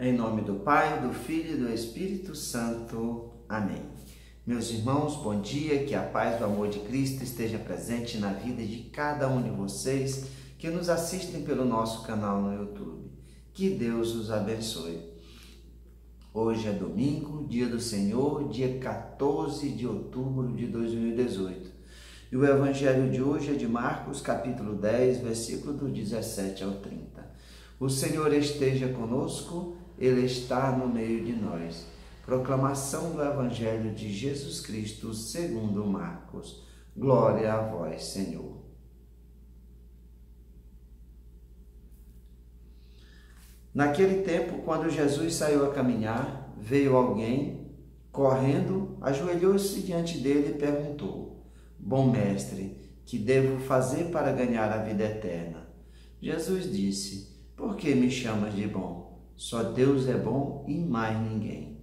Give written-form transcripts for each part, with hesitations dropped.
Em nome do Pai, do Filho e do Espírito Santo. Amém. Meus irmãos, bom dia, que a paz do amor de Cristo esteja presente na vida de cada um de vocês que nos assistem pelo nosso canal no YouTube. Que Deus os abençoe. Hoje é domingo, dia do Senhor, dia 14 de outubro de 2018. E o evangelho de hoje é de Marcos, capítulo 10, versículo do 17 ao 30. O Senhor esteja conosco, Ele está no meio de nós. Proclamação do evangelho de Jesus Cristo segundo Marcos. Glória a vós, Senhor. Naquele tempo, quando Jesus saiu a caminhar, veio alguém, correndo, ajoelhou-se diante dele e perguntou: Bom mestre, que devo fazer para ganhar a vida eterna? Jesus disse: Por que me chamas de bom? Só Deus é bom e mais ninguém.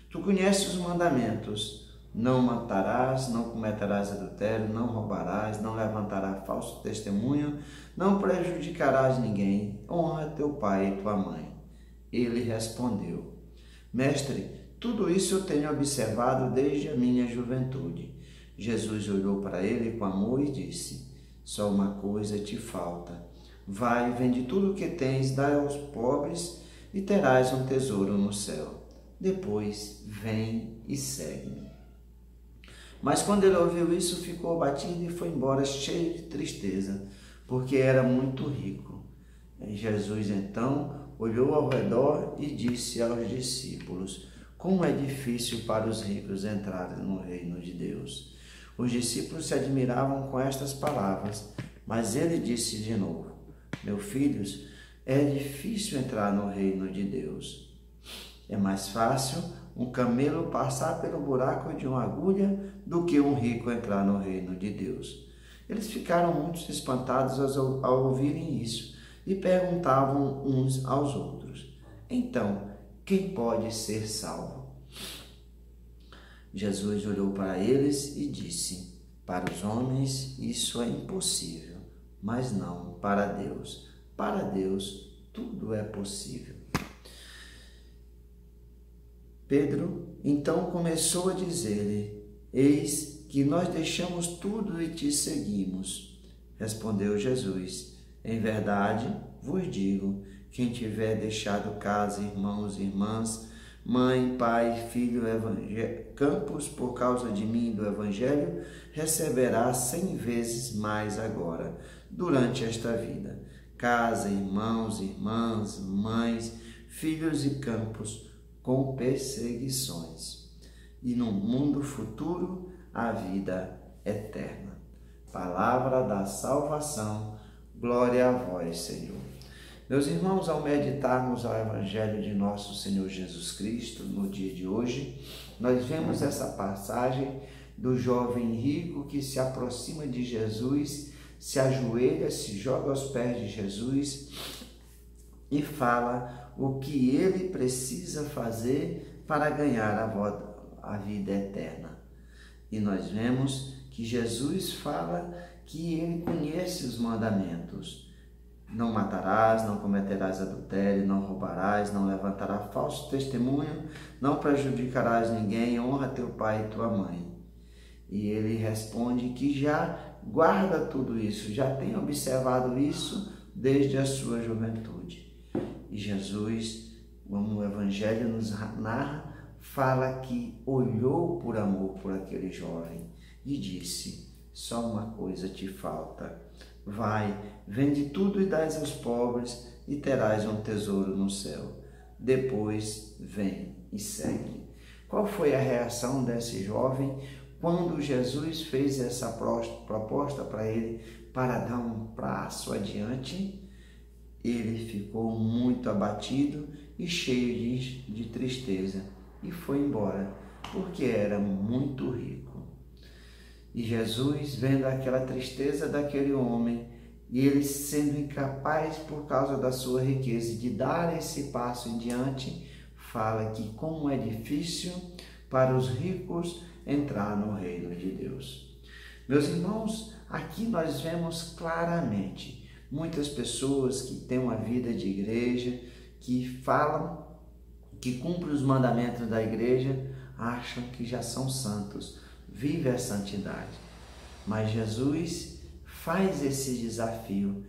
Tu conheces os mandamentos: não matarás, não cometerás adultério, não roubarás, não levantarás falso testemunho, não prejudicarás ninguém, honra teu pai e tua mãe. Ele respondeu: Mestre, tudo isso eu tenho observado desde a minha juventude. Jesus olhou para ele com amor e disse: Só uma coisa te falta. Vai, vende tudo o que tens, dai aos pobres e terás um tesouro no céu. Depois, vem e segue-me. Mas quando ele ouviu isso, ficou abatido e foi embora cheio de tristeza, porque era muito rico. E Jesus então olhou ao redor e disse aos discípulos: Como é difícil para os ricos entrarem no reino de Deus. Os discípulos se admiravam com estas palavras, mas ele disse de novo: Meus filhos, é difícil entrar no reino de Deus. É mais fácil um camelo passar pelo buraco de uma agulha do que um rico entrar no reino de Deus. Eles ficaram muito espantados ao ouvirem isso e perguntavam uns aos outros: Então, quem pode ser salvo? Jesus olhou para eles e disse: Para os homens isso é impossível, mas não para Deus. Para Deus tudo é possível. Pedro então começou a dizer-lhe: Eis que nós deixamos tudo e te seguimos. Respondeu Jesus: Em verdade vos digo, quem tiver deixado casa, irmãos e irmãs, mãe, pai, filho, campos por causa de mim e do evangelho, receberá 100 vezes mais agora, durante esta vida. Casa, irmãos, irmãs, mães, filhos e campos, com perseguições. E no mundo futuro, a vida eterna. Palavra da salvação, glória a vós, Senhor. Meus irmãos, ao meditarmos ao Evangelho de nosso Senhor Jesus Cristo, no dia de hoje, nós vemos essa passagem do jovem rico que se aproxima de Jesus, se ajoelha, se joga aos pés de Jesus e fala o que ele precisa fazer para ganhar a vida eterna. E nós vemos que Jesus fala que ele conhece os mandamentos. Não matarás, não cometerás adultério, não roubarás, não levantarás falso testemunho, não prejudicarás ninguém, honra teu pai e tua mãe. E ele responde que já guarda tudo isso, já tem observado isso desde a sua juventude. E Jesus, como o Evangelho nos narra, fala que olhou por amor por aquele jovem e disse: Só uma coisa te falta. Vai, vende tudo e dás aos pobres e terás um tesouro no céu. Depois vem e segue. Qual foi a reação desse jovem quando Jesus fez essa proposta para ele para dar um passo adiante? Ele ficou muito abatido e cheio de tristeza e foi embora, porque era muito rico. E Jesus, vendo aquela tristeza daquele homem, e ele sendo incapaz por causa da sua riqueza de dar esse passo em diante, fala que como é difícil para os ricos entrar no reino de Deus. Meus irmãos, aqui nós vemos claramente muitas pessoas que têm uma vida de igreja, que falam que cumprem os mandamentos da igreja acham que já são santos, vivem a santidade. Mas Jesus faz esse desafio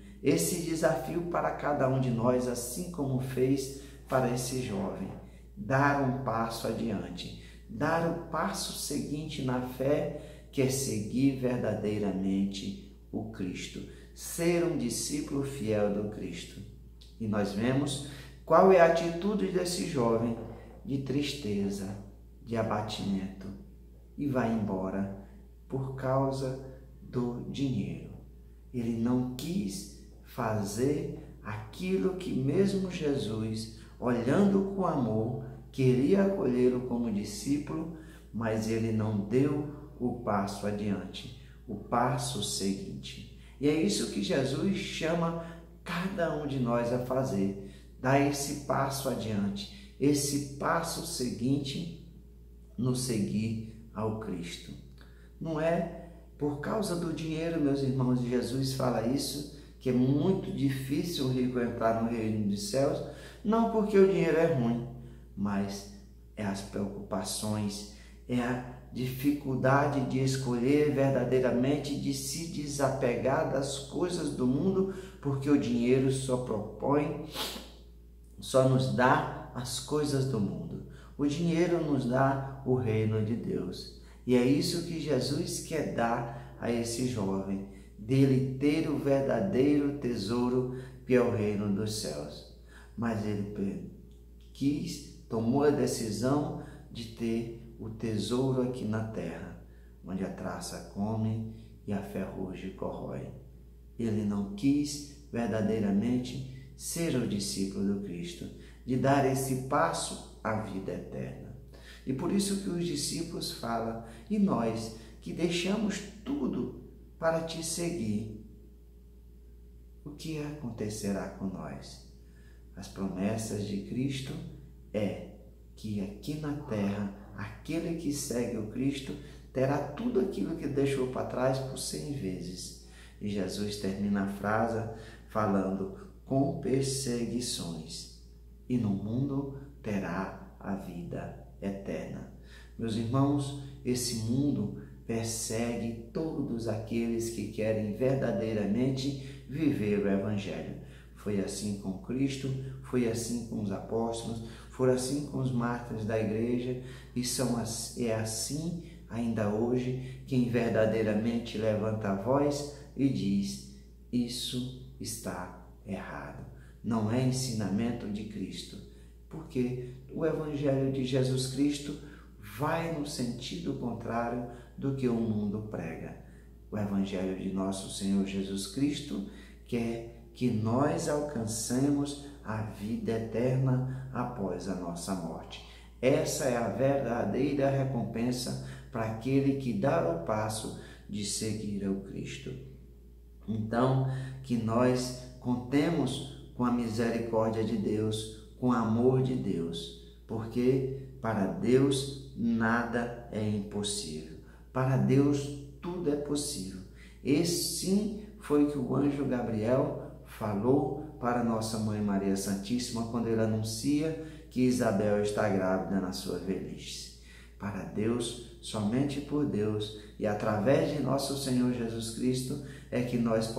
para cada um de nós, assim como fez para esse jovem, dar um passo adiante, dar o passo seguinte na fé, que é seguir verdadeiramente o Cristo, ser um discípulo fiel do Cristo. E nós vemos qual é a atitude desse jovem: de tristeza, de abatimento, e vai embora por causa do dinheiro. Ele não quis fazer aquilo que mesmo Jesus, olhando com amor, queria acolhê-lo como discípulo, mas ele não deu o passo adiante, o passo seguinte. E é isso que Jesus chama cada um de nós a fazer, dar esse passo adiante, esse passo seguinte no seguir ao Cristo. Não é por causa do dinheiro, meus irmãos, Jesus fala isso, que é muito difícil o rico entrar no reino dos céus, não porque o dinheiro é ruim, mas é as preocupações, é a dificuldade de escolher verdadeiramente, de se desapegar das coisas do mundo, porque o dinheiro só nos dá as coisas do mundo. O dinheiro nos dá o reino de Deus. E é isso que Jesus quer dar a esse jovem, dele ter o verdadeiro tesouro, que é o reino dos céus. Mas ele tomou a decisão de ter o tesouro aqui na terra, onde a traça come e a ferrugem corrói. Ele não quis verdadeiramente ser o discípulo do Cristo, de dar esse passo à vida eterna. E por isso que os discípulos falam: e nós que deixamos tudo para te seguir, o que acontecerá com nós? As promessas de Cristo é que aqui na terra, aquele que segue o Cristo terá tudo aquilo que deixou para trás por 100 vezes. E Jesus termina a frase falando: com perseguições, e no mundo terá a vida eterna. Meus irmãos, esse mundo persegue todos aqueles que querem verdadeiramente viver o Evangelho. Foi assim com Cristo, foi assim com os apóstolos, foi assim com os mártires da igreja, e é assim ainda hoje quem verdadeiramente levanta a voz e diz: isso está errado, não é ensinamento de Cristo, porque o Evangelho de Jesus Cristo vai no sentido contrário do que o mundo prega. O Evangelho de nosso Senhor Jesus Cristo quer que nós alcancemos a vida eterna após a nossa morte. Essa é a verdadeira recompensa para aquele que dá o passo de seguir ao Cristo. Então, que nós contemos com a misericórdia de Deus, com o amor de Deus, porque para Deus nada é impossível. Para Deus tudo é possível. Esse sim foi o que o anjo Gabriel falou para nossa Mãe Maria Santíssima quando ele anuncia que Isabel está grávida na sua velhice. Para Deus, somente por Deus e através de nosso Senhor Jesus Cristo é que nós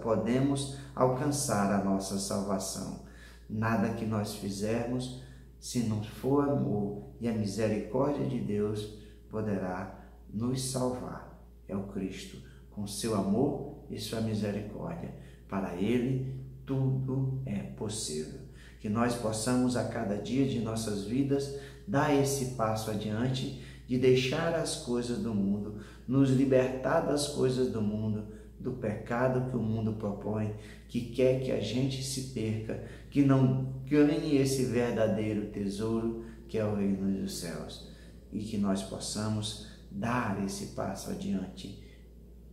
podemos alcançar a nossa salvação. Nada que nós fizermos, se não for amor e a misericórdia de Deus, poderá nos salvar. É o Cristo, com seu amor e sua misericórdia. Para Ele, tudo é possível. Que nós possamos, a cada dia de nossas vidas, dar esse passo adiante, de deixar as coisas do mundo, nos libertar das coisas do mundo, do pecado que o mundo propõe, que quer que a gente se perca, que não ganhe esse verdadeiro tesouro que é o reino dos céus, e que nós possamos dar esse passo adiante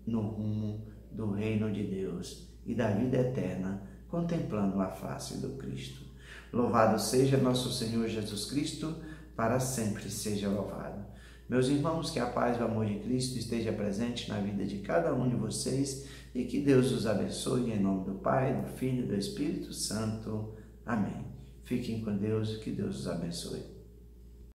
no rumo do reino de Deus e da vida eterna, contemplando a face do Cristo. Louvado seja nosso Senhor Jesus Cristo, para sempre seja louvado. Meus irmãos, que a paz e o amor de Cristo esteja presente na vida de cada um de vocês e que Deus os abençoe em nome do Pai, do Filho e do Espírito Santo. Amém. Fiquem com Deus, que Deus os abençoe.